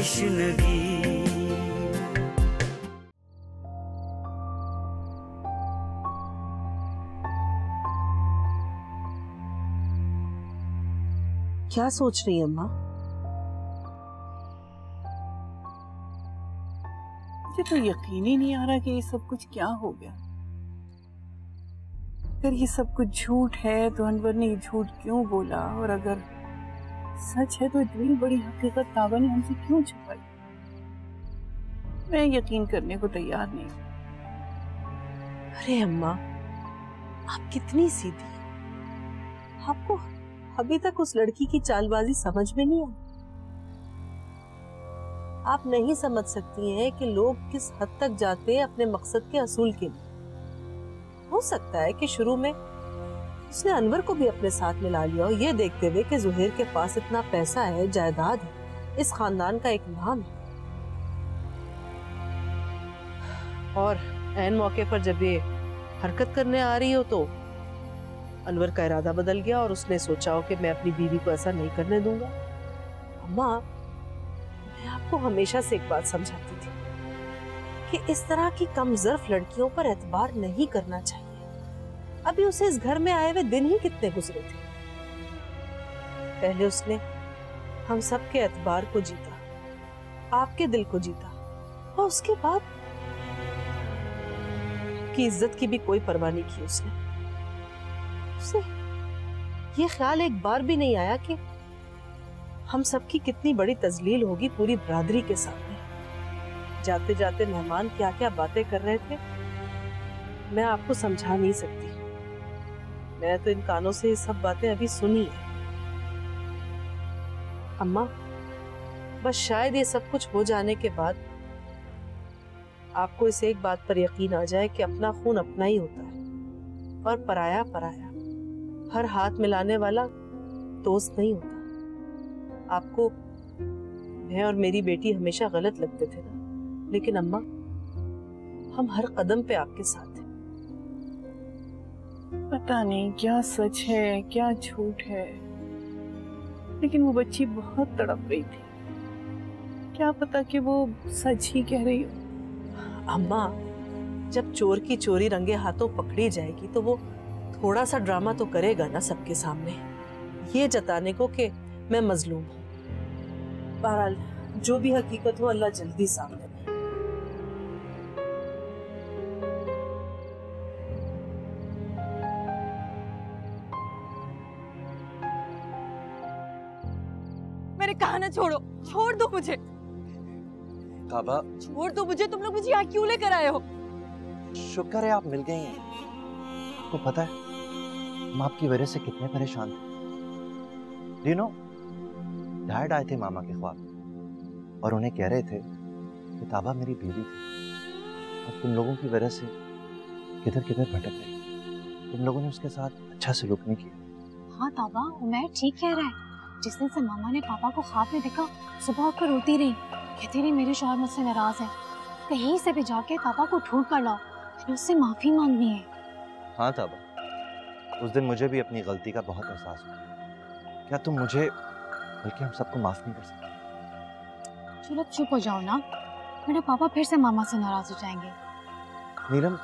तशनगी। क्या सोच रही है अम्मा? मुझे तो यकीन ही नहीं आ रहा कि ये सब कुछ क्या हो गया। अगर ये सब कुछ झूठ है तो अनवर ने ये झूठ क्यों बोला, और अगर सच है तो इतनी बड़ी हकीकत ताबा ने हमसे क्यों छुपाई? मैं यकीन करने को तैयार नहीं। अरे अम्मा, आप कितनी सीधी। आपको अभी तक उस लड़की की चालबाजी समझ में नहीं आई। आप नहीं समझ सकती हैं कि लोग किस हद तक जाते हैं अपने मकसद के असूल के लिए। हो सकता है कि शुरू में उसने अनवर को भी अपने साथ मिला लिया हो, ये देखते हुए कि जुहैर के पास इतना पैसा है, जायदाद है, इस खानदान का एक नाम है। और ऐन मौके पर जब ये हरकत करने आ रही हो तो अनवर का इरादा बदल गया और उसने सोचा हो कि मैं अपनी बीवी को ऐसा नहीं करने दूंगा। अम्मा, मैं आपको हमेशा से एक बात समझाती थी कि इस तरह की कमजोर लड़कियों पर एतबार नहीं करना चाहिए। अभी उसे इस घर में आए हुए दिन ही कितने गुजरे थे। पहले उसने हम सब के एतबार को जीता, आपके दिल को जीता, और उसके बाद की इज्जत की भी कोई परवाह नहीं की उसने। उसे ये ख्याल एक बार भी नहीं आया कि हम सबकी कितनी बड़ी तजलील होगी पूरी बरादरी के सामने। जाते जाते मेहमान क्या क्या बातें कर रहे थे, मैं आपको समझा नहीं सकती। मैं तो इन कानों से ये सब बातें अभी सुनी है। अम्मा, बस शायद ये सब कुछ हो जाने के बाद आपको इस एक बात पर यकीन आ जाए कि अपना खून अपना ही होता है और पराया पराया। हर हाथ मिलाने वाला दोस्त नहीं होता। आपको मैं और मेरी बेटी हमेशा गलत लगते थे ना, लेकिन अम्मा, हम हर कदम पे आपके साथ हैं। पता नहीं क्या सच है क्या झूठ है, लेकिन वो बच्ची बहुत तड़प रही थी। क्या पता कि वो सच ही कह रही हो। अम्मा, जब चोर की चोरी रंगे हाथों पकड़ी जाएगी तो वो थोड़ा सा ड्रामा तो करेगा ना सबके सामने, ये जताने को कि मैं मजलूम हूँ। बहरहाल जो भी हकीकत हो, अल्लाह जल्दी सामने लाए। मेरे कहा ना छोड़ो, छोड़ दो मुझे। ताबा, छोड़ दो मुझे। तुम लोग मुझे यहाँ क्यों लेकर आए हो? शुक्र है आप मिल गई हैं। आपको पता है हम आपकी वजह से कितने परेशान थे। यू नो, डैड आए थे मामा के ख्वाब और उन्हें कह रहे थे कि ताबा मेरी बीवी थी और तुम लोगों की वजह से किधर किधर भटक गई। तुम लोगों ने उसके साथ अच्छा सलूक नहीं किया। हाँ ताबा, उमैर ठीक कह रहा है। जिस दिन से मामा ने पापा को ख्वाब में देखा, सुबह उठकर रोती रही, कहती रही मेरे शौहर मुझसे नाराज है, कहीं से भी जाके पापा को ढूंढ कर लाओ, फिर उससे माफी मांगनी है। हाँ ताबा, उस दिन मुझे भी अपनी गलती का बहुत एहसास हुआ। क्या तुम मुझे बल्कि हम सबको माफ नहीं कर सकते? चलो चुप हो जाओ ना, मेरे पापा फिर से मामा से नाराज हो जाएंगे। नीलम,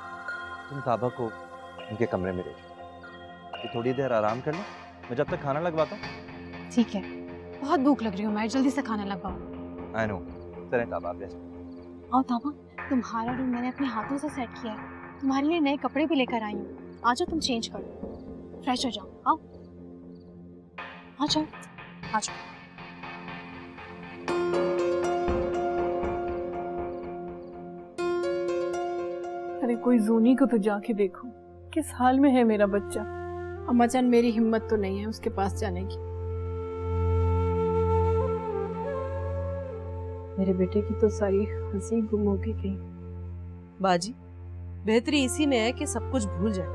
तुम ताबा को उनके कमरे में ले जाओ, ये थोड़ी देर आराम कर लो, मैं जब तक खाना लगवाता हूँ। ठीक है, बहुत भूख लग रही है, मैं जल्दी से खाना लगवाओ। I know. चलें ताबा, आप आओ ताबा, तुम्हारा रूम मैंने अपने हाथों से सेट किया है, तुम्हारे लिए नए कपड़े भी लेकर आई हूँ। आ जाओ, तुम चेंज कर लो, फ्रेश हो जाओ। आओ, आ जाओ, आ जाओ। अरे कोई जूनी को तो जाके देखो, किस हाल में है मेरा बच्चा। अम्मा जान, मेरी हिम्मत तो नहीं है उसके पास जाने की। मेरे बेटे की तो सारी हंसी गुम हो गई कहीं। बाजी, बेहतरी इसी में है कि सब कुछ भूल जाए,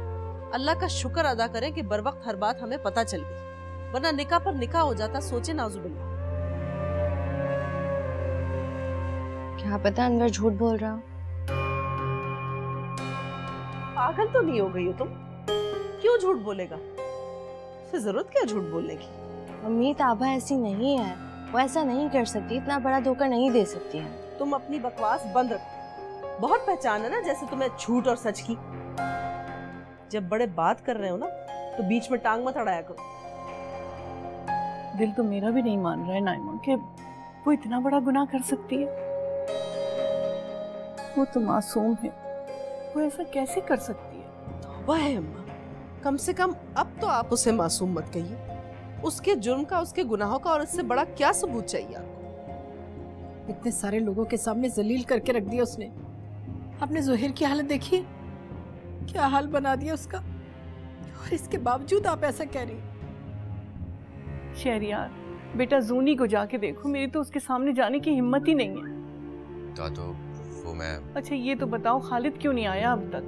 अल्लाह का शुक्र अदा करें कि बर वक्त हर बात हमें पता चल गई, वरना निकाह पर निकाह हो जाता। सोचे नाजुबिल्लाह। क्या पता अंदर झूठ बोल रहा हो। पागल तो नहीं हो गई हो तुम? क्यों झूठ बोलेगा? फिर जरूरत क्या झूठ बोलने की? अम्मी, ताबा ऐसी नहीं है, वो ऐसा नहीं कर सकती, इतना बड़ा धोखा नहीं दे सकती है। तुम अपनी बकवास बंद रखो। बहुत पहचान है ना जैसे तुम्हें झूठ और सच की। जब बड़े बात कर रहे हो ना तो बीच में टांग मत अड़ाया करो। दिल तो मेरा भी नहीं मान रहा है नाइमा कि वो इतना बड़ा गुनाह कर सकती है। वो तो मासूम है, वो ऐसा कैसे कर सकती है? तौबा है अम्मा, कम से कम अब तो आप उसे मासूम मत कहिए। उसके जुर्म का, उसके गुनाहों का और इससे बड़ा क्या सबूत चाहिए आपको? इतने सारे लोगों के सामने जलील करके रख दिया उसने। आपने जोहिर की हालत देखी, क्या हाल बना दिया उसका, और इसके बावजूद आप ऐसा कह रही। शहरियार, बेटा जूनी को जाके देखो, मेरी तो उसके सामने जाने की हिम्मत ही नहीं है। दादो वो मैं। अच्छा ये तो बताओ, खालिद क्यों नहीं आया अब तक?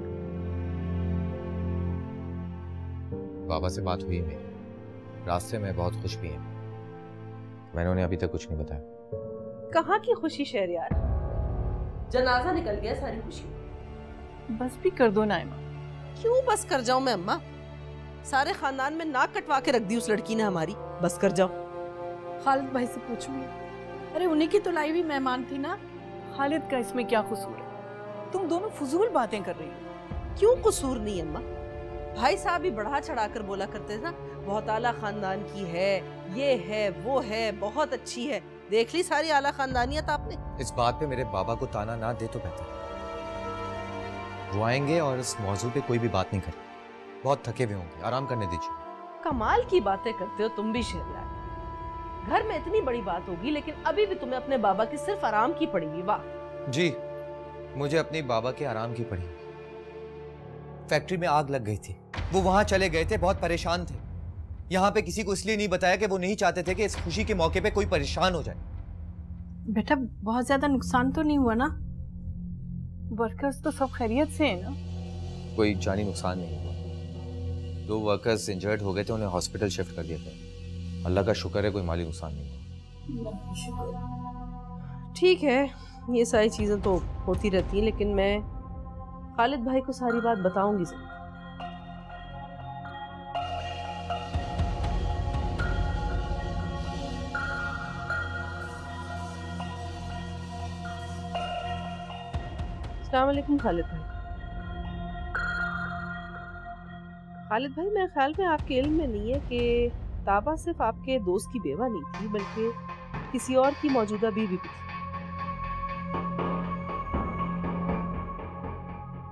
बाबा से बात हुई मेरी, रास्ते में बहुत खुश भी हैं। मैंने उन्हें अभी तक कुछ नहीं बताया। कहाँ की खुशी शहरयार, जनाजा निकल गया सारी खुशी। बस भी कर दो नाइमा। क्यों बस कर जाऊं मैं अम्मा? सारे खानदान में नाक कटवा के रख दी उस लड़की ने हमारी। बस कर जाओ। खालिद भाई से पूछूंगी। अरे उन्हीं की तो लाई हुई मेहमान थी ना। खालिद का इसमें क्या कसूर है? तुम दोनों फजूल बातें कर रही हो। क्यों कसूर नहीं अम्मा? भाई साहब ही बढ़ा चढ़ा कर बोला करते थे ना, बहुत आला खानदान की है, ये है वो है, बहुत अच्छी है। देख ली सारी आला खानदानियत आपने। इस बात पे मेरे बाबा को ताना ना दे तो बेहतर। वो आएंगे और इस मौजू पे कोई भी बात नहीं करें। बहुत थके हुए होंगे, आराम करने दीजिए। कमाल की बातें करते हो तुम भी शहरयार। घर में इतनी बड़ी बात होगी लेकिन अभी भी तुम्हें अपने बाबा की सिर्फ आराम की पड़ेगी। वाह जी, मुझे अपनी बाबा के आराम की पड़ी। फैक्ट्री में आग लग गई थी, वो वहां चले गए थे, बहुत परेशान थे। यहाँ पे किसी को इसलिए नहीं बताया कि वो नहीं चाहते थे कि इस खुशी के मौके पे कोई परेशान हो जाए। बेटा बहुत ज्यादा नुकसान तो नहीं हुआ ना? वर्कर्स तो सब खैरियत से है ना? कोई जानी नुकसान नहीं हुआ। 2 वर्कर्स इंजर्ड हो गए थे, उन्हें हॉस्पिटल शिफ्ट कर दिया था। अल्लाह का शुक्र है कोई माली नुकसान नहीं हुआ। ठीक है, ये सारी चीजें तो होती रहती हैं, लेकिन मैं खालिद भाई को सारी बात बताऊंगी जरूर। अस्सलाम वालेकुम खालिद भाई। खालिद भाई, मेरे ख्याल में आपके इल्म में नहीं है कि ताबा सिर्फ आपके दोस्त की बेवा नहीं थी, बल्कि किसी और की मौजूदा बीवी भी थी।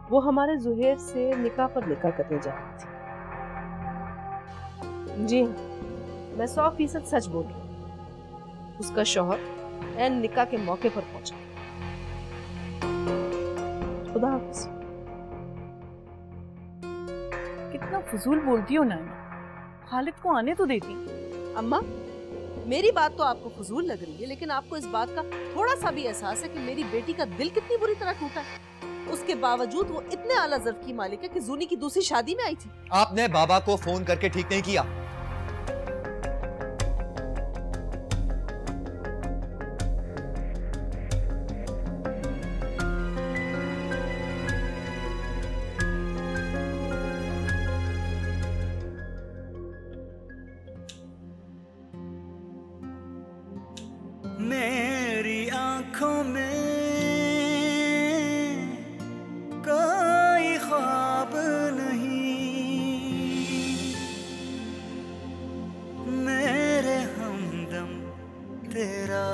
वो हमारे जुहैर से निकाह पर निकाह करने जा रही थी। जी हाँ, मैं 100% सच बोल रही हूँ। उसका शौहर एन निकाह के मौके पर पहुंचा। खुदा हाफिज़। कितना फजूल बोलती हो नाइमा, खालिद को आने तो देती। अम्मा, मेरी बात तो आपको फजूल लग रही है, लेकिन आपको इस बात का थोड़ा सा भी एहसास है कि मेरी बेटी का दिल कितनी बुरी तरह टूटा है। उसके बावजूद वो इतने आला ज़र्फ की मालिक है कि जूनी की दूसरी शादी में आई थी। आपने बाबा को फोन करके ठीक नहीं किया। मेरी आंखों में कोई ख्वाब नहीं, मेरे हमदम तेरा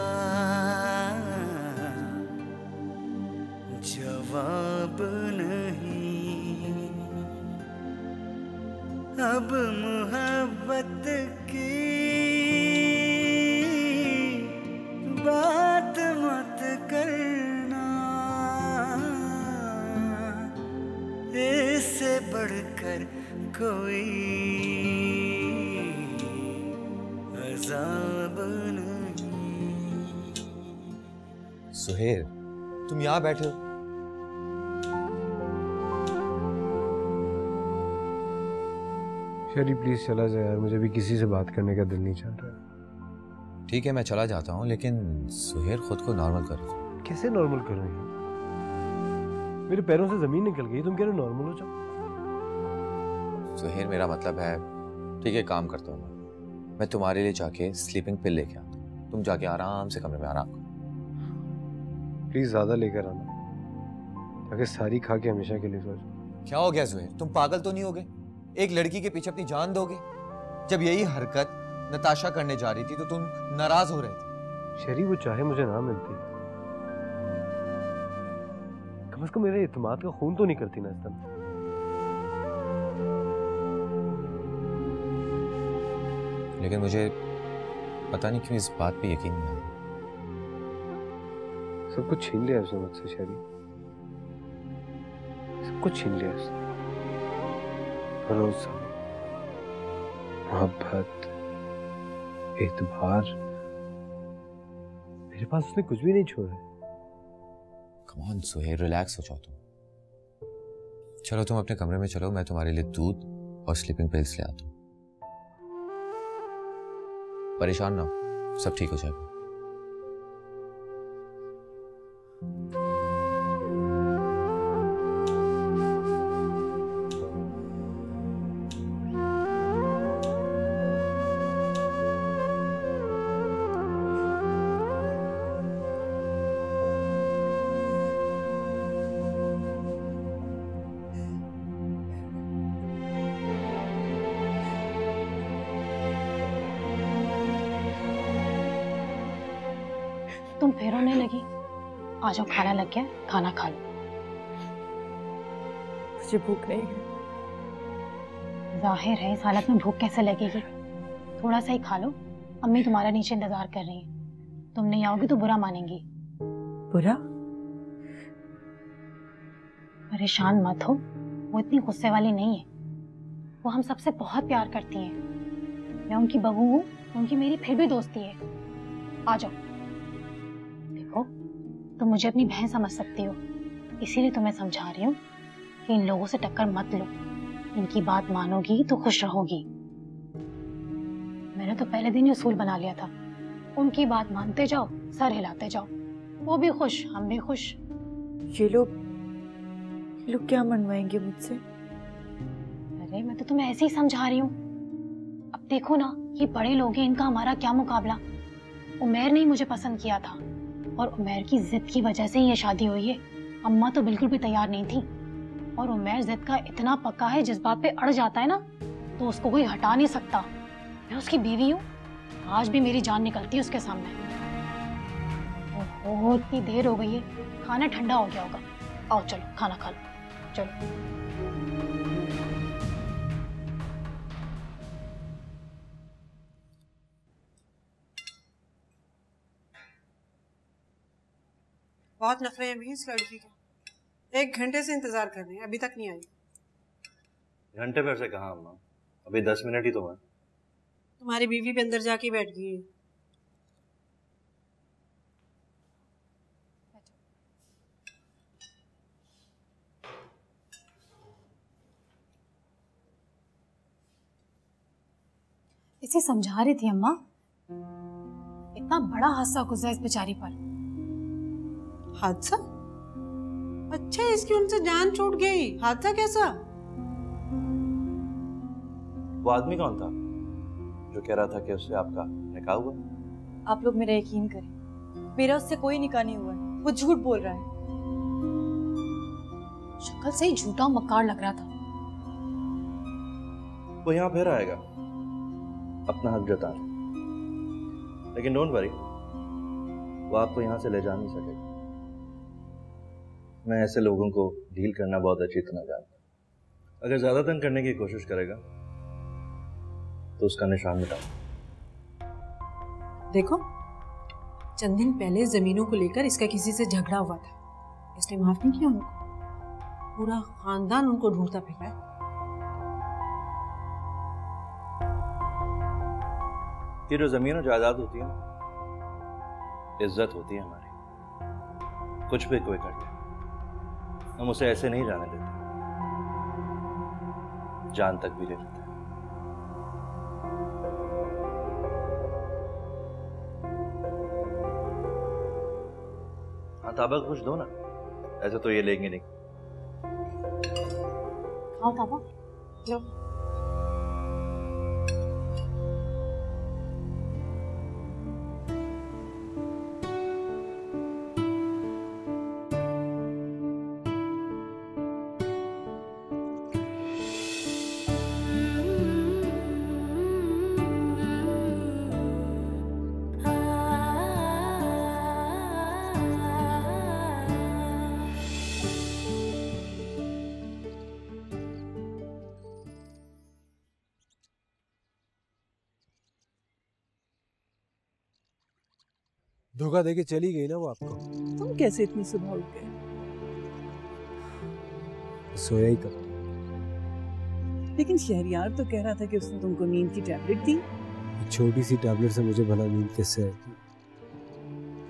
जवाब नहीं। अब मोहब्बत की बात मत करना, इससे बढ़कर कोई अज़ाब नहीं। सुहेल, तुम यहाँ बैठे हो? शरी प्लीज चला जाए यार, मुझे भी किसी से बात करने का दिल नहीं चाह रहा। ठीक है, मैं चला जाता हूँ, लेकिन सुहेल खुद को नॉर्मल करो। कैसे नॉर्मल करूँ यार? मेरे पैरों से जमीन निकल गई, तुम कह रहे हो नॉर्मल हो जाओ? सुहेल, मेरा मतलब है, ठीक है काम करता हूँ मैं तुम्हारे लिए जाके स्लीपिंग पिल लेके आता हूँ। तुम जाके आराम से कमरे में आराम करो। प्लीज ज्यादा लेकर आना, ताकि सारी खा के हमेशा के लिए सो जाऊं। क्या हो गया ज़ुहैर, तुम पागल तो नहीं हो गए? एक लड़की के पीछे अपनी जान दोगे? जब यही हरकत नताशा करने जा रही थी तो तुम नाराज हो रहे थे। शरी, वो चाहे मुझे ना मिलती, कम से कम मेरे इत्मीनान का खून तो नहीं करती ना इस तरह। लेकिन मुझे पता नहीं क्यों इस बात पे यकीन नहीं आया। सब कुछ छीन लिया उसने मुझसे शरी, सब कुछ छीन लिया उसने। भरोसा, मोहब्बत, एतबार, मेरे पास उसने कुछ भी नहीं छोड़ा। कम ऑन ज़ुहैर, रिलैक्स हो जाओ तुम। चलो तुम अपने कमरे में चलो, मैं तुम्हारे लिए दूध और स्लीपिंग पिल्स ले आता हूँ। परेशान ना हो, सब ठीक हो जाएगा। तुम फिर रोने लगी? आ जाओ, खाना लग गया, खाना खा लो। मुझे भूख नहीं है। जाहिर है इस हालत में भूख कैसे लगेगी? थोड़ा सा ही खा लो, अम्मी तुम्हारा नीचे इंतजार कर रही हैं। तुम नहीं आओगी तो बुरा मानेंगी। बुरा? परेशान मत हो, वो इतनी गुस्से वाली नहीं है। वो हम सबसे बहुत प्यार करती हैं। मैं उनकी बहू हूँ, उनकी मेरी फिर भी दोस्ती है। आ जाओ। देखो, तुम मुझे अपनी बहन समझ सकती हो, इसीलिए तुम्हें समझा रही हूँ कि इन लोगों से टक्कर मत लो। इनकी बात मानोगी तो खुश रहोगी। मैंने तो पहले दिन ही उसूल बना लिया था, उनकी बात मानते जाओ, सर हिलाते जाओ। वो भी खुश, हम भी खुश। ये लोग क्या मनवाएंगे मुझसे? अरे मैं तो तुम्हें ऐसे ही समझा रही हूँ। अब देखो ना, ये बड़े लोग हैं, इनका हमारा क्या मुकाबला। उमैर ने ही मुझे पसंद किया था और उमैर की जिद की वजह से ये शादी हुई है। अम्मा तो बिल्कुल भी तैयार नहीं थी और उमैर जिद का इतना पक्का है, जिस बात पे अड़ जाता है ना तो उसको कोई हटा नहीं सकता। मैं उसकी बीवी हूँ, आज भी मेरी जान निकलती है उसके सामने। ओहो, इतनी देर हो गई है, खाना ठंडा हो गया होगा। आओ चलो खाना खा लो, चलो। बहुत नखरे हैं भी इस लड़की के। 1 घंटे से इंतजार कर रहे हैं, अभी तक नहीं आई। घंटे भर से कहाँ अम्मा, अभी 10 मिनट ही तो हुए। तुम्हारी बीवी भी अंदर जाके बैठ गई है। इसे समझा रही थी अम्मा, इतना बड़ा हादसा गुजरा इस बेचारी पर। हादसा? अच्छा, इसकी उनसे जान छूट गई। हादसा कैसा? वो आदमी कौन था जो कह रहा था कि उससे आपका निकाह हुआ? आप लोग मेरा यकीन करें, मेरा उससे कोई निकाह नहीं हुआ है। वो झूठ बोल रहा है। शक्ल से ही झूठा मक्कार लग रहा था। वो यहाँ फिर आएगा अपना हक जताने, लेकिन डोंट वरी, वो आपको यहाँ से ले जा नहीं सकेगा। मैं ऐसे लोगों को डील करना बहुत अच्छी तरह जानता हूँ। अगर ज्यादा तंग करने की कोशिश करेगा तो उसका निशान मिटाओ। देखो, चंद दिन पहले जमीनों को लेकर इसका किसी से झगड़ा हुआ था, इसने माफ नहीं किया उनको। पूरा खानदान उनको ढूंढता फिर है। ये जो जमीन और जायदाद होती है ना, इज्जत होती है हमारी। कुछ भी कोई कर ले, हम उसे ऐसे नहीं जाने देते, जान तक भी ले लेते हैं। हाँ, ताबा कुछ दो ना, ऐसे तो ये लेंगे नहीं। खाओ ताबा, लो। धोखा देके चली गई ना वो आपको। तुम कैसे इतनी सुबह उठ गए? सोया ही कब। लेकिन शहरयार तो कह रहा था कि उसने तुमको नींद की टैबलेट दी। छोटी सी टैबलेट से मुझे भला नींद कैसे आएगी?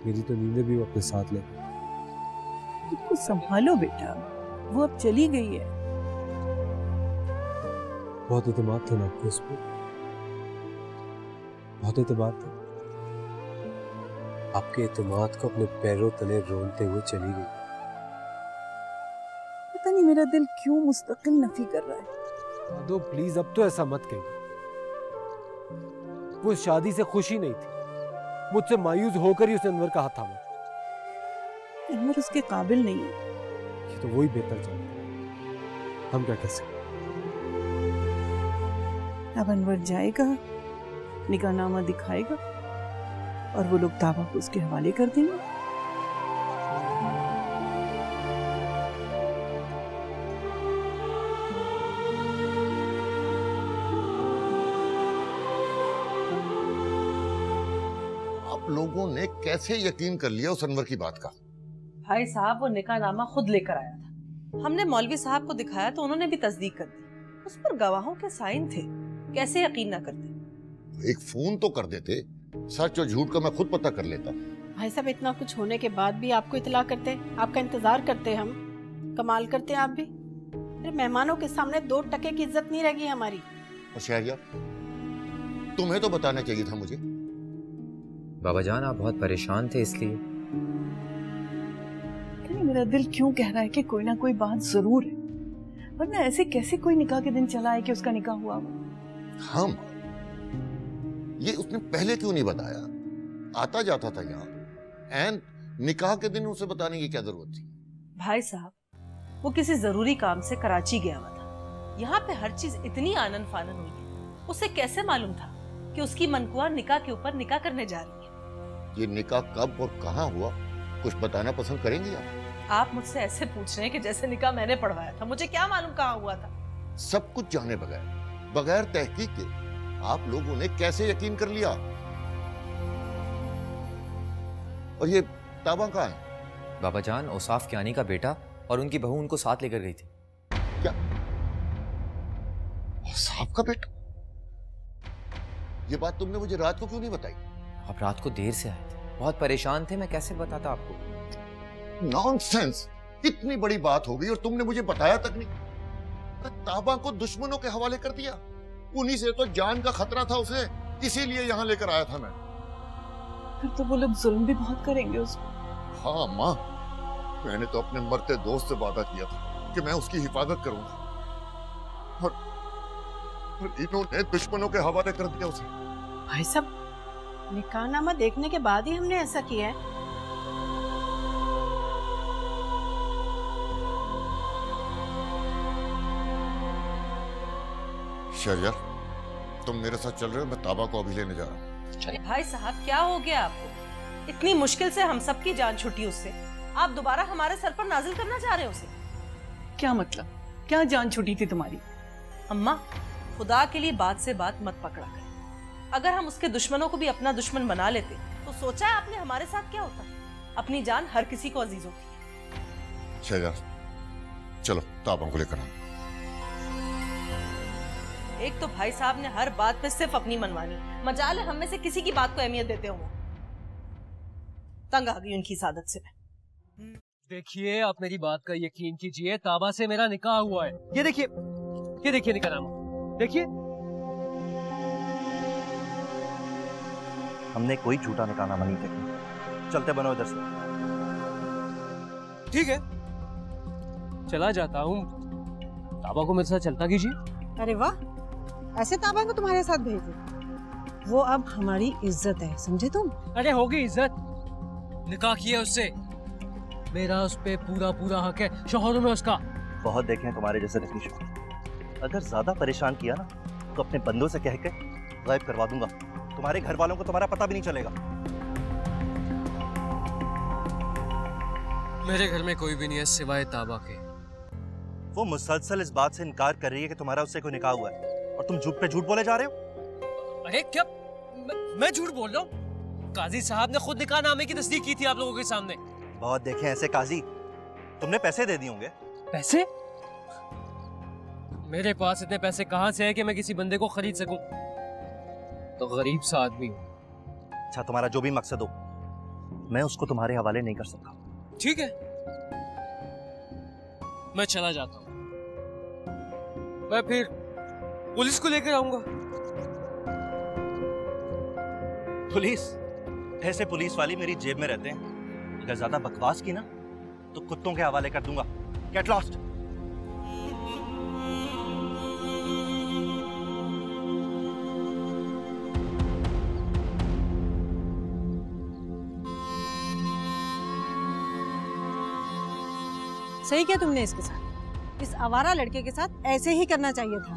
मेरी तो नींदें भी वो अपने साथ ले गई। उसको संभालो बेटा, वो अब चली गई है। बहुत एतमाद था ना आपको उस पर, बहुत एतमाद था। आपके एतमाद को अपने पैरों तले रोलते हुए चली गई। पता नहीं मेरा दिल क्यों मुस्तकिल नफी कर रहा है। दो प्लीज, अब तो ऐसा मत कहिए। वो शादी से खुशी नहीं थी, मुझसे मायूस होकर ही उसने अनवर का हाथ थामा। अनवर उसके काबिल नहीं है। ये तो वही बेहतर जानता है, हम क्या कह सकते। अब अनवर जाएगा, निकाहनामा दिखाएगा और वो लोग ताबा को उसके हवाले कर देंगे। आप लोगों ने कैसे यकीन कर लिया उस अनवर की बात का? भाई साहब वो निकाहनामा खुद लेकर आया था। हमने मौलवी साहब को दिखाया तो उन्होंने भी तस्दीक कर दी। उस पर गवाहों के साइन थे, कैसे यकीन न करते? एक फोन तो कर देते, सच और झूठ का मैं खुद पता कर लेता। भाई साहब इतना कुछ होने के बाद भी आपको इतला करते, आपका इंतजार करते, हम कमाल करते हैं आप भी। अरे मेहमानों के सामने 2 टके की इज्जत नहीं रहेगी हमारी। और शहरयार, तुम्हें तो बताना चाहिए था मुझे। बाबा जान आप बहुत परेशान थे इसलिए। मेरा दिल क्यों कह रहा है कि कोई ना कोई बात जरूर है, वरना ऐसे कैसे कोई निकाह के दिन चला है कि उसका निकाह हुआ हो। हम ये उसने पहले क्यों नहीं बताया? आता जाता था यहाँ, एंड निकाह के दिन उसे बताने की क्या जरूरत थी? भाई साहब वो किसी जरूरी काम से कराची गया हुआ था। यहाँ पे हर चीज इतनी आनन फानन हुई है, उसे कैसे मालूम था कि उसकी मनकुआ निकाह के ऊपर निकाह करने जा रही है? ये निकाह कब और कहाँ हुआ, कुछ बताना पसंद करेंगी आप? आप मुझसे ऐसे पूछ रहे हैं कि जैसे निकाह मैंने पढ़वाया था। मुझे क्या मालूम कहाँ हुआ था? सब कुछ जाने बगैर, बगैर तहकीक के आप लोगों ने कैसे यकीन कर लिया? और ये ताबा कहाँ है? बाबा जान औसाफ कियानी का बेटा और उनकी बहू उनको साथ लेकर गई थी। क्या? औसाफ का बेटा? ये बात तुमने मुझे रात को क्यों नहीं बताई? आप रात को देर से आए थे, बहुत परेशान थे, मैं कैसे बताता आपको? नॉनसेंस! इतनी बड़ी बात हो गई और तुमने मुझे बताया तक नहीं। ताबा को दुश्मनों के हवाले कर दिया। उन्हीं से तो जान का खतरा था उसे, इसीलिए यहाँ लेकर आया था मैं। फिर तो वो लोग जुल्म भी बहुत करेंगे उस पर। हाँ माँ, मैंने तो अपने मरते दोस्त से वादा किया था कि मैं उसकी हिफाजत करूंगा, और इन्होंने दुश्मनों के हवाले कर दिया उसे। भाई साहब निकाहनामा देखने के बाद ही हमने ऐसा किया है। शहरयार, तुम मेरे साथ चल रहे हो, मैं ताबा को अभी लेने जा रहा हूँ। भाई साहब क्या हो गया आपको? इतनी मुश्किल से हम सबकी जान छुटी उससे, आप दोबारा हमारे सर पर नाजिल करना चाह रहे हो उसे? क्या मतलब? क्या जान छुटी थी तुम्हारी? अम्मा खुदा के लिए बात से बात मत पकड़ा कर। अगर हम उसके दुश्मनों को भी अपना दुश्मन बना लेते तो सोचा है आपने हमारे साथ क्या होता? अपनी जान हर किसी को अजीज होती है। शहरयार चलो ताबा को लेकर आओ। एक तो भाई साहब ने हर बात पे सिर्फ अपनी मनमानी, मजाल है हम में से किसी की बात को अहमियत देते हो। तंग आ गई उनकी सादत से। देखिए आप मेरी बात का यकीन कीजिए, ताबा से मेरा निकाह हुआ है। ये देखिए निकाहनामा, देखिए। हमने कोई झूठा निकाहनामा नहीं देखा। चलते बनो इधर से। ठीक है चला जाता हूँ, ताबा को मेरे साथ चलता कीजिए। अरे वाह, ऐसे ताबा को तुम्हारे साथ भेज दो। वो अब हमारी इज्जत है, समझे तुम? अरे होगी इज्जत, निकाह किया उससे, मेरा उस पे पूरा हक है, शौहरों में उसका। बहुत देखे हैं तुम्हारे जैसे नकली शौहर। अगर ज्यादा परेशान किया ना तो अपने बंदों से कह के गायब करवा दूंगा। तुम्हारे घर वालों को तुम्हारा पता भी नहीं चलेगा। मेरे घर में कोई भी नहीं है सिवाय ताबा के। वो मुसलसल इस बात से इनकार कर रही है कि तुम्हारा उससे कोई निकाह हुआ है, और तुम झूठ पे झूठ बोले जा रहे हो। अरे क्या मैं झूठ बोल रहा हूँ? काजी साहब ने खुद निकाहनामे की तस्दीक की थी आप लोगों के सामने। बहुत देखे ऐसे काजी, तुमने पैसे दे दिए होंगे। पैसे? मेरे पास इतने पैसे कहां से है कि मैं किसी बंदे को खरीद सकूं? तो गरीब सा आदमी हूं। अच्छा, तुम्हारा जो भी मकसद हो, मैं उसको तुम्हारे हवाले नहीं कर सकता। ठीक है, मैं चला जाता हूं। मैं फिर पुलिस को लेकर आऊंगा। पुलिस? ऐसे पुलिस वाली मेरी जेब में रहते हैं। अगर ज्यादा बकवास की ना तो कुत्तों के हवाले कर दूंगा। Get lost. सही किया तुमने इसके साथ। इस आवारा लड़के के साथ ऐसे ही करना चाहिए था।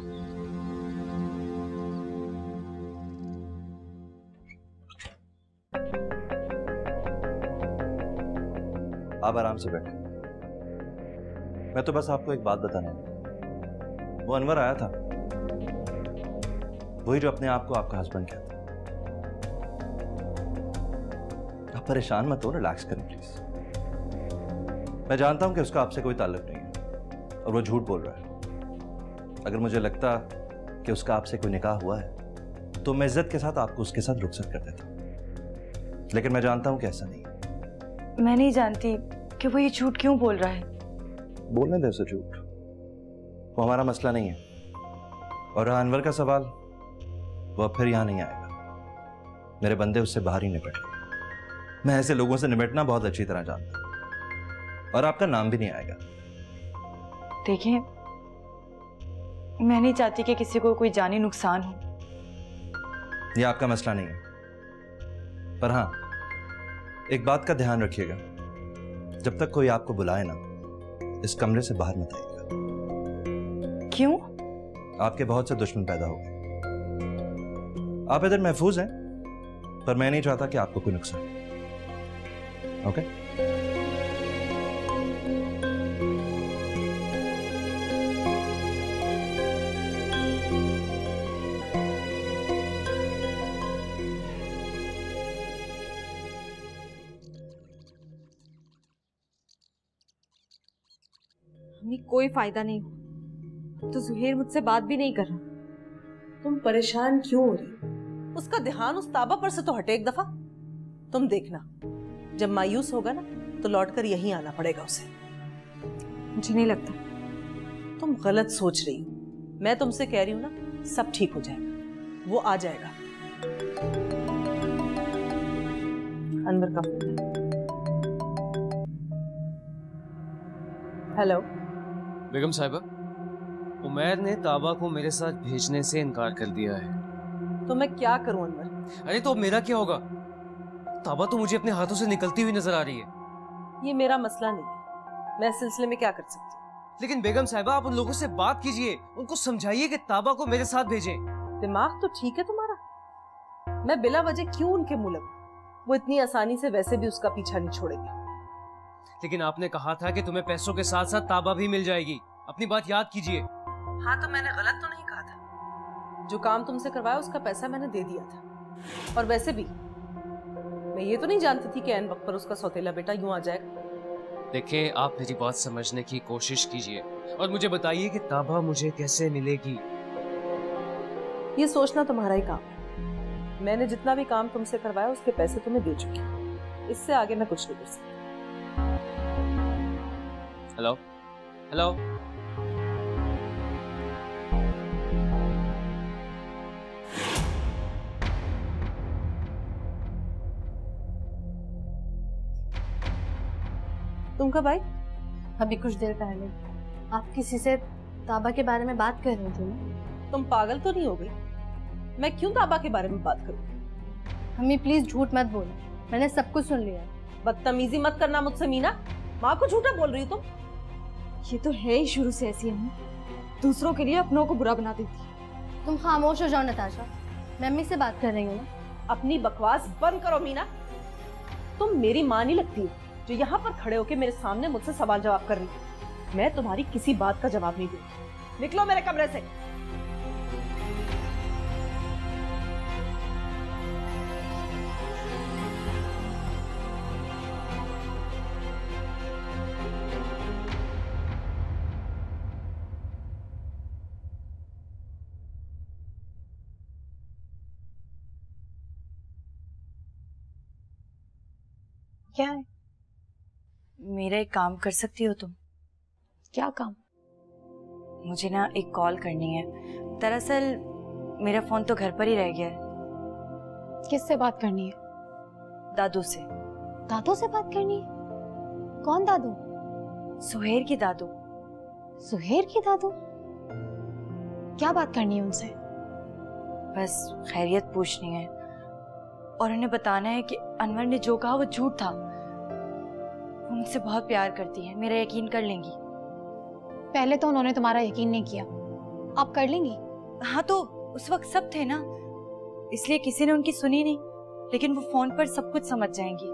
आप आराम से बैठे। मैं तो बस आपको एक बात बताने आया। वो अनवर आया था, वही जो अपने आप को आपका हस्बैंड कहता। आप परेशान मत हो, रिलैक्स करें प्लीज। मैं जानता हूं कि उसका आपसे कोई ताल्लुक नहीं है और वो झूठ बोल रहा है। अगर मुझे लगता कि उसका आपसे कोई निकाह हुआ है तो मैं इज्जत के साथ आपको उसके साथ रुखसत कर देता, लेकिन मैं जानता हूं कि ऐसा नहीं है। मैं नहीं जानती कि वो ये झूठ क्यों बोल रहा है। बोलने दे उसे झूठ, वो हमारा मसला नहीं है। और रहा अनवर का सवाल, वो अब फिर यहां नहीं आएगा। मेरे बंदे उससे बाहर ही निपट गए। मैं ऐसे लोगों से निपटना बहुत अच्छी तरह जानता हूं, और आपका नाम भी नहीं आएगा। देखिए, मैं नहीं चाहती कि किसी को कोई जानी नुकसान हो। यह आपका मसला नहीं है, पर हाँ, एक बात का ध्यान रखिएगा, जब तक कोई आपको बुलाए ना, इस कमरे से बाहर मत आइएगा। क्यों? आपके बहुत से दुश्मन पैदा हो गए। आप इधर महफूज हैं, पर मैं नहीं चाहता कि आपको कोई नुकसान। ओके? कोई फायदा नहीं हुआ। तो जुहेर मुझसे बात भी नहीं कर रहा। तुम परेशान क्यों हो रही हो? उसका ध्यान उस ताबा पर से तो हटे एक दफा। तुम देखना, जब मायूस होगा ना तो लौटकर यहीं आना पड़ेगा उसे। मुझे नहीं लगता। तुम गलत सोच रही हो। मैं तुमसे कह रही हूँ ना, सब ठीक हो जाएगा। वो आ जाएगा। अनवर का फोन। हेलो बेगम साहिबा, उमैर ने ताबा को मेरे साथ भेजने से इनकार कर दिया है। तो मैं क्या करूं अनवर? अरे तो मेरा क्या होगा? ताबा तो मुझे अपने हाथों से निकलती हुई नजर आ रही है। ये मेरा मसला नहीं है, मैं इस सिलसिले में क्या कर सकती हूँ। लेकिन बेगम साहिबा, आप उन लोगों से बात कीजिए, उनको समझाइए कि ताबा को मेरे साथ भेजें। दिमाग तो ठीक है तुम्हारा। मैं बिला वजह क्यों उनके मुंह लगूं? वो इतनी आसानी से वैसे भी उसका पीछा नहीं छोड़ेगी। लेकिन आपने कहा था कि तुम्हें पैसों के साथ साथ ताबा भी मिल जाएगी। अपनी बात याद कीजिए। हाँ, तो मैंने गलत तो नहीं कहा था। जो काम तुमसे करवाया उसका पैसा मैंने दे दिया था। और वैसे भी मैं ये तो नहीं जानती थी कि ऐन वक्त पर उसका सौतेला बेटा यूं आ जाएगा। देखिए, आप मेरी बात समझने की कोशिश कीजिए और मुझे बताइए कि ताबा मुझे कैसे मिलेगी। ये सोचना तुम्हारा ही काम है। मैंने जितना भी काम तुमसे करवाया उसके पैसे तुम्हें दे चुकी हूँ। इससे आगे मैं कुछ नहीं कर सकती। हेलो हेलो, तुम कब आई? अभी कुछ देर पहले। आप किसी से ताबा के बारे में बात कर रही थी ना? तुम पागल तो नहीं हो गई? मैं क्यों ताबा के बारे में बात करूं? अम्मी प्लीज झूठ मत बोलो, मैंने सब कुछ सुन लिया। बदतमीजी मत करना मुझसे मीना। माँ को झूठा बोल रही हो तुम। ये तो है ही शुरू से ऐसी अम्मी, दूसरों के लिए अपनों को बुरा बना देती है। तुम खामोश हो जाओ नताशा, मैं अम्मी से बात कर रही हूँ ना। अपनी बकवास बंद करो मीना। तुम मेरी माँ नहीं लगती हो जो यहाँ पर खड़े होके मेरे सामने मुझसे सवाल जवाब कर रही है। मैं तुम्हारी किसी बात का जवाब नहीं दूंगी। निकलो मेरे कमरे से। क्या है? मेरा एक काम कर सकती हो तुम? क्या काम? मुझे ना एक कॉल करनी है। दरअसल मेरा फोन तो घर पर ही रह गया है। किससे बात करनी है? दादू से। दादू से बात करनी है? कौन दादू? सुहेर की दादू। सुहेर की दादू? क्या बात करनी है उनसे? बस खैरियत पूछनी है और उन्हें बताना है कि अनवर ने जो कहा वो झूठ था। वो मुझसे बहुत प्यार करती है, मेरा यकीन कर लेंगी। पहले तो उन्होंने तुम्हारा यकीन नहीं किया, आप कर लेंगी? हाँ तो उस वक्त सब थे ना, इसलिए किसी ने उनकी सुनी नहीं, लेकिन वो फोन पर सब कुछ समझ जाएंगी।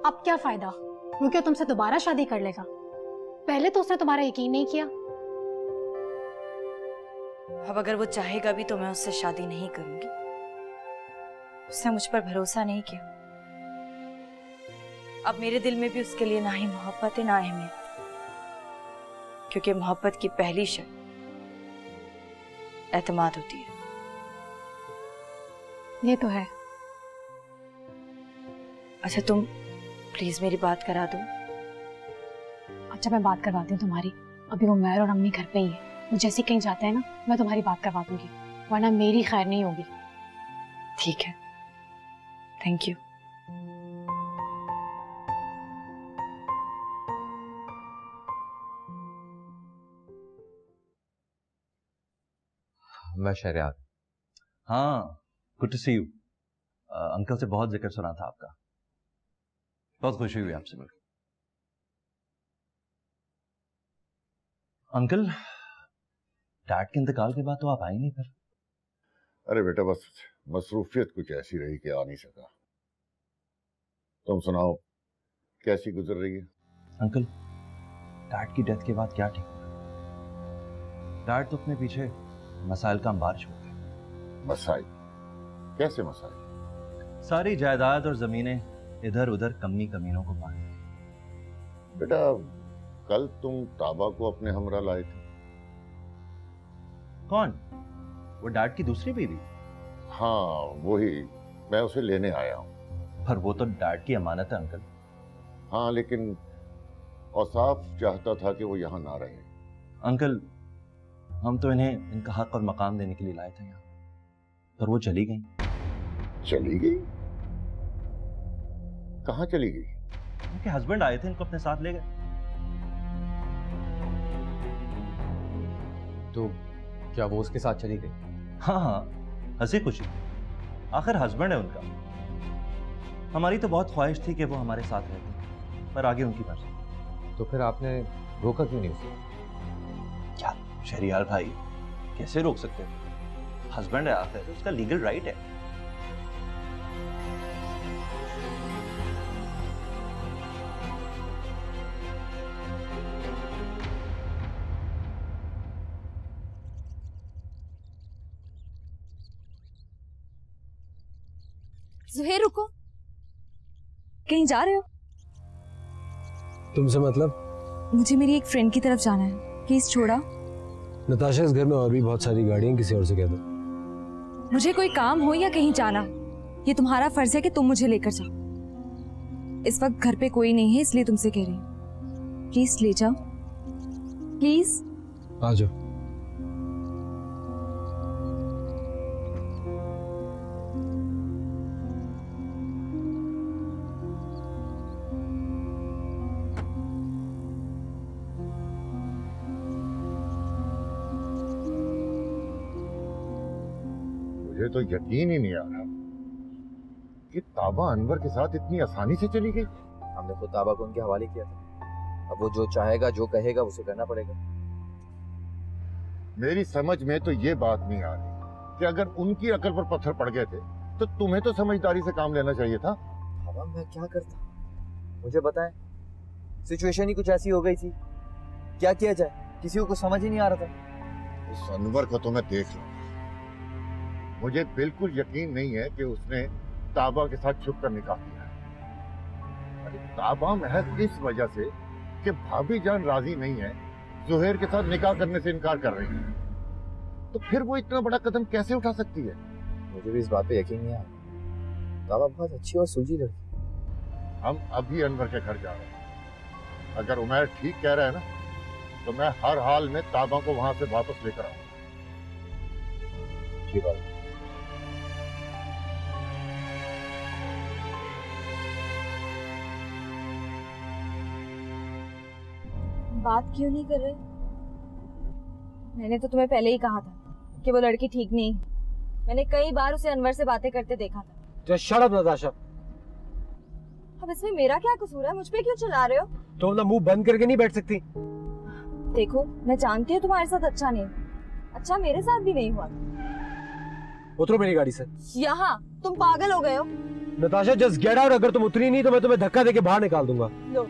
अब क्या फायदा, वो क्या तुमसे दोबारा शादी कर लेगा? पहले तो उसने तुम्हारा यकीन नहीं किया। अब अगर वो चाहेगा भी तो मैं उससे शादी नहीं करूंगी। उसने मुझ पर भरोसा नहीं किया। अब मेरे दिल में भी उसके लिए ना ही मोहब्बत है ना अहमियत, क्योंकि मोहब्बत की पहली शर्त एतमाद होती है। ये तो है। अच्छा तुम प्लीज मेरी बात करा दो। अच्छा मैं बात करवाती हूँ तुम्हारी। अभी वो मैर और अम्मी घर पे ही है, वो जैसे कहीं जाते हैं ना मैं तुम्हारी बात करवा दूंगी, वरना मेरी खैर नहीं होगी। ठीक है, थैंक यू। मैं शहरियार। हाँ, good to see you. Uncle से बहुत जिक्र सुना था आपका, बहुत खुशी हुई आपसे मिलकर। अंकल, डैड के इंतकाल के बाद तो आप आए नहीं फिर? अरे बेटा बस मसरूफियत कुछ ऐसी रही कि आ नहीं सका। तुम सुनाओ, कैसी गुजर रही है? अंकल, डैड की डेथ के बाद क्या ठीक? डैड तो अपने पीछे मसाइल का अंबार छोड़ गए। मसाइल? कैसे मसाइल? सारी जायदाद और जमीनें इधर उधर कमी कमीनों को बांट। बेटा कल तुम ताबा को अपने हमरा लाए थे। कौन? वो डैड की दूसरी बीवी? हाँ वही, मैं उसे लेने आया हूँ। पर वो तो डैड की अमानत है अंकल। हाँ लेकिन औसाफ चाहता था कि वो यहाँ ना रहे। अंकल, हम तो इन्हें इनका हक और मकाम देने के लिए लाए थे यहाँ, पर वो चली गई। चली गई? कहाँ चली गई? उनके हस्बैंड आए थे, इनको अपने साथ ले गए। तो क्या वो उसके साथ चली गई? हाँ हाँ, हंसी खुशी, आखिर हस्बैंड है उनका। हमारी तो बहुत ख्वाहिश थी कि वो हमारे साथ रहते, पर आगे उनकी मर्जी। तो फिर आपने रोका क्यों नहीं उसे? क्या शहरियार भाई, कैसे रोक सकते हैं? हस्बैंड है आखिर, उसका लीगल राइट है। ज़ुहैर रुको, कहीं जा रहे हो? तुमसे मतलब? मुझे मेरी एक फ्रेंड की तरफ जाना है, प्लीज छोड़ा। नताशा, इस घर में और भी बहुत सारी गाड़ियां, किसी और से कह दो। मुझे कोई काम हो या कहीं जाना, ये तुम्हारा फर्ज है कि तुम मुझे लेकर जाओ। इस वक्त घर पे कोई नहीं है इसलिए तुमसे कह रही हूँ, प्लीज ले जाओ, प्लीज। आ जाओ। मुझे तो यकीन ही नहीं आ रहा कि ताबा अनवर के साथ इतनी आसानी से चली गई। हमने खुद ताबा को उनके हवाले किया था, अब वो जो चाहेगा जो कहेगा उसे करना पड़ेगा। मेरी समझ में तो ये बात नहीं आ रही कि अगर उनकी अकल पर पत्थर पड़ गए थे तो तुम्हें तो समझदारी से काम लेना चाहिए था। बाबा मैं क्या करता, मुझे बताएं, सिचुएशन ही कुछ ऐसी हो गई थी, क्या किया जाए, किसी को कुछ समझ ही नहीं आ रहा था। उस अनवर को तो मैं देख लूं, मुझे बिल्कुल यकीन नहीं है कि उसने ताबा के साथ छुप कर निकाह किया है। अरे ताबा महज इस वजह से कि भाभी जान राजी नहीं है, ज़ुहैर के साथ निकाह करने से इनकार कर रही है, तो फिर वो इतना बड़ा कदम कैसे उठा सकती है? मुझे भी इस बात पे यकीन नहीं आ रहा। ताबा बहुत अच्छी और सूझी लड़की, हम अभी अनवर के घर जा रहे हैं। अगर उमैर ठीक कह रहा है ना तो मैं हर हाल में ताबा को वहां से वापस लेकर आऊंगा। ठीक है। बात क्यों नहीं कर रहे? मैंने तो तुम्हें पहले ही कहा था कि वो लड़की ठीक नहीं। मैंने कई बार उसे अनवर से बातें करते देखा था। Just shut up, Natasha. अब इसमें मेरा क्या कसूर है? मुझ पे क्यों चिल्ला रहे हो? तुम अपना मुंह बंद करके नहीं बैठ सकती? देखो, मैं जानती हूँ तुम्हारे साथ अच्छा नहीं, अच्छा मेरे साथ भी नहीं हुआ। उतरो मेरी गाड़ी से। यहाँ तुम पागल हो गए हो। Natasha, just get out. अगर तुम उतरी नहीं तो मैं तुम्हें धक्का देके बाहर निकाल दूंगा। लो,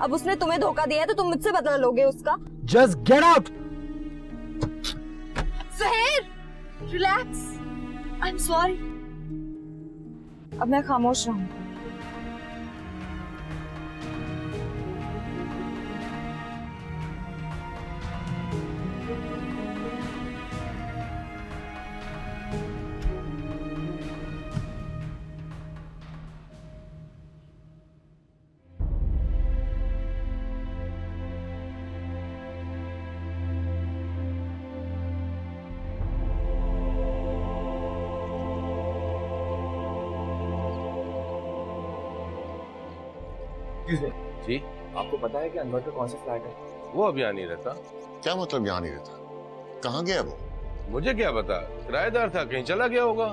अब उसने तुम्हें धोखा दिया है तो तुम मुझसे बदला लोगे उसका। Just get out. सुहेर, रिलैक्स। I am sorry. अब मैं खामोश रहूंगी। जी, आपको पता है कि अनवर का कौन सा फ्लैट है? वो अब यहाँ नहीं रहता। क्या मतलब यहाँ नहीं रहता? कहाँ गया वो? मुझे क्या पता, किराएदार था, कहीं चला गया होगा।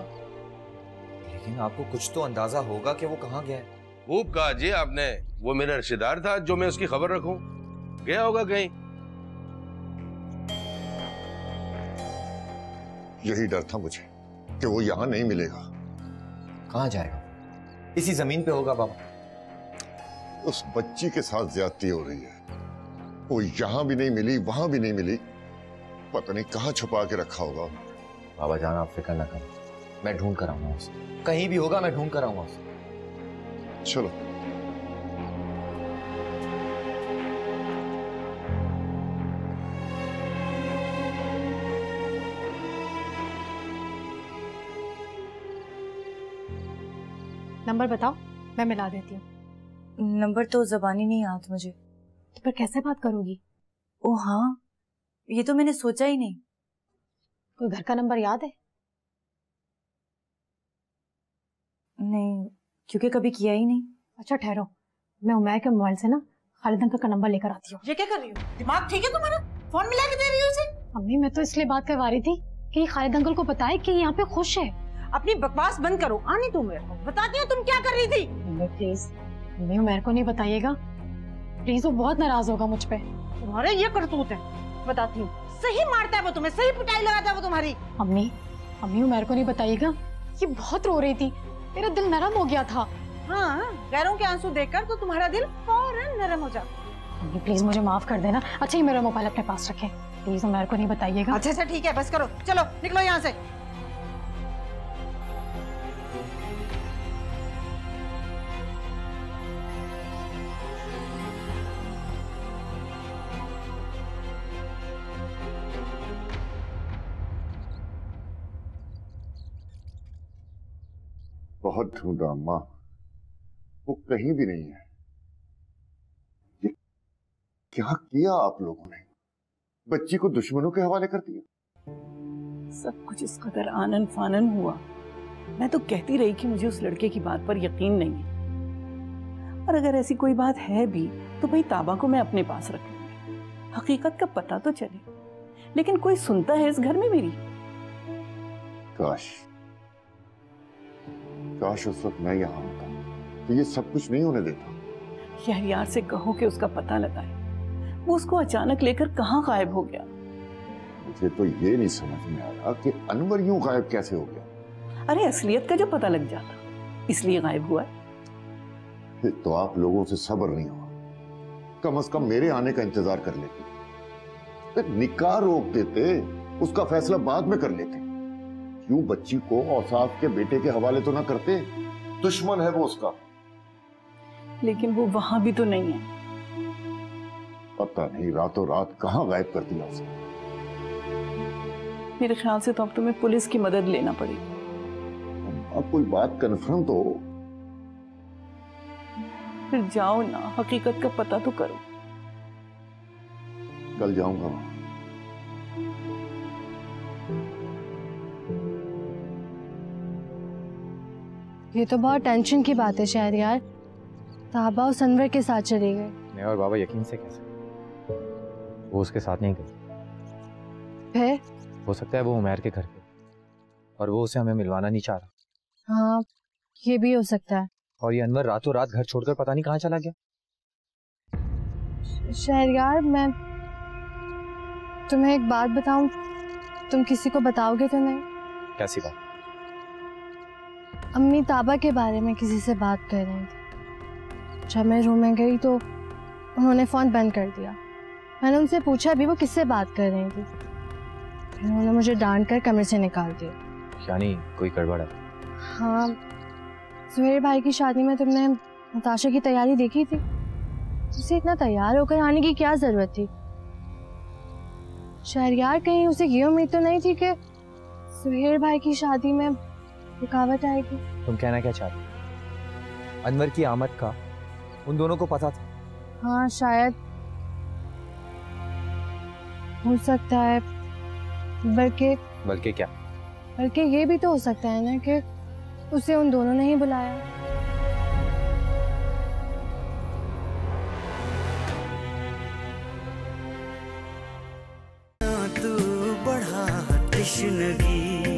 लेकिन आपको कुछ तो अंदाजा होगा कि वो कहाँ गया है। खूब कहा जी आपने, वो मेरा रिश्तेदार था जो मैं उसकी खबर रखूं। गया होगा कहीं। यही डर था मुझे कि वो यहाँ नहीं मिलेगा। कहाँ जाएगा? इसी जमीन पे होगा बाबा। उस बच्ची के साथ ज्यादती हो रही है। वो यहाँ भी नहीं मिली, वहां भी नहीं मिली, पता नहीं कहाँ छुपा के रखा होगा। बाबा जान, आप फिक्र ना करो, मैं ढूंढ कर आऊंगा उसे। कहीं भी होगा मैं ढूंढ कर आऊंगा उसे। चलो। नंबर बताओ, मैं मिला देती हूँ। नंबर तो ज़बानी नहीं याद मुझे। तो फिर कैसे बात करोगी? ओ हाँ, ये तो मैंने सोचा ही नहीं। कोई घर का नंबर याद है? नहीं, क्योंकि कभी किया ही नहीं। अच्छा ठहरो, मैं उमैर के मोबाइल से ना खालिद अंकल का नंबर लेकर आती हूँ। ये क्या कर रही हो? दिमाग ठीक है तुम्हारा? फोन मिला के दे रही हो उसे? अम्मी, मैं तो इसलिए बात करवा रही थी कि खालिद अंकल को बताए कि यहाँ पे खुश है। अपनी बकवास बंद करो। आने तुम मेरे को बताती हो तुम क्या कर रही थी। प्लीज मम्मी, उमैर को नहीं बताइएगा प्लीज, वो बहुत नाराज होगा मुझ पे। तुम्हारे ये करतूत है, बताती हूँ। सही मारता है वो तुम्हें, सही पिटाई लगाता है वो तुम्हारी। अम्मी उमैर को नहीं बताइएगा, ये बहुत रो रही थी, मेरा दिल नरम हो गया था। हाँ, गैरों के आंसू देखकर तो तुम्हारा दिल फौरन नरम हो जाता। अम्मी प्लीज मुझे माफ कर देना। अच्छा, ये मेरा मोबाइल अपने पास रखे, प्लीज उमैर को नहीं बताइएगा। अच्छा ठीक है, बस करो, चलो निकलो यहाँ से। बहुत ढूंढा अम्मा, वो कहीं भी नहीं है। ये क्या किया आप लोगों ने? बच्ची को दुश्मनों के हवाले कर दिया। सब कुछ इस कदर आनन फानन हुआ। मैं तो कहती रही कि मुझे उस लड़के की बात पर यकीन नहीं है, और अगर ऐसी कोई बात है भी तो भाई ताबा को मैं अपने पास रख लूंगी। हकीकत का पता तो चले, लेकिन कोई सुनता है इस घर में मेरी? काश उस वक्त मैं यहाँ होता तो ये सब कुछ नहीं होने देता। शहरियार से कहो कि उसका पता लगाए, वो उसको अचानक लेकर कहाँ गायब हो गया। मुझे तो ये नहीं समझ में आ रहा कि अनवर यूं गायब कैसे हो गया। अरे असलियत का जो पता लग जाता, इसलिए गायब हुआ। फिर तो आप लोगों से सब्र नहीं हुआ। कम से कम मेरे आने का इंतजार कर लेते, निकाह रोक देते, उसका फैसला बाद में कर लेते। क्यों बच्ची को औसाफ के बेटे के हवाले तो ना करते? दुश्मन है वो उसका। लेकिन वो वहां भी तो नहीं है। पता नहीं रातों रात कहां गायब कर दिया उसे। मेरे ख्याल से तो अब तुम्हें पुलिस की मदद लेना पड़ेगी। अब कोई बात कन्फर्म तो हो। फिर जाओ ना, हकीकत का पता तो करो। कल जाऊंगा। ये तो बहुत टेंशन की बात है शहरयार। ताबा उस अनवर के साथ चले गए। मैं और बाबा यकीन से कह सकते, वो उसके साथ नहीं गई। फिर हो सकता है वो उमैर के घर पे, और वो उसे हमें मिलवाना नहीं चाह रहा। हाँ, ये भी हो सकता है। और ये अनवर रातों रात घर छोड़कर पता नहीं कहाँ चला गया। शहरयार, मैं तुम्हें एक बात बताऊं, तुम किसी को बताओगे तो नहीं? कैसी बात? अम्मी ताबा के बारे में किसी से बात कर रही थी। जब मैं रूम में गई तो उन्होंने फ़ोन बंद कर दिया। मैंने उनसे पूछा भी वो किससे बात कर रही थी। फिर उन्होंने मुझे डांट कर कमरे से निकाल दिया। यानी कोई गड़बड़ है? हाँ, सुहेल भाई की शादी में तुमने नताशा की तैयारी देखी थी? उसे इतना तैयार होकर आने की क्या जरूरत थी? शहरयार, कहीं उसे ये उम्मीद तो नहीं थी कि सुहेल भाई की शादी में रुकावट आएगी? तुम कहना क्या चाहती? अनवर की आमद का उन दोनों को पता था? हाँ, शायद हो सकता है। बल्कि क्या? बल्कि ये भी तो हो सकता है ना कि उसे उन दोनों ने ही बुलाया। तू बढ़ा तश्नगी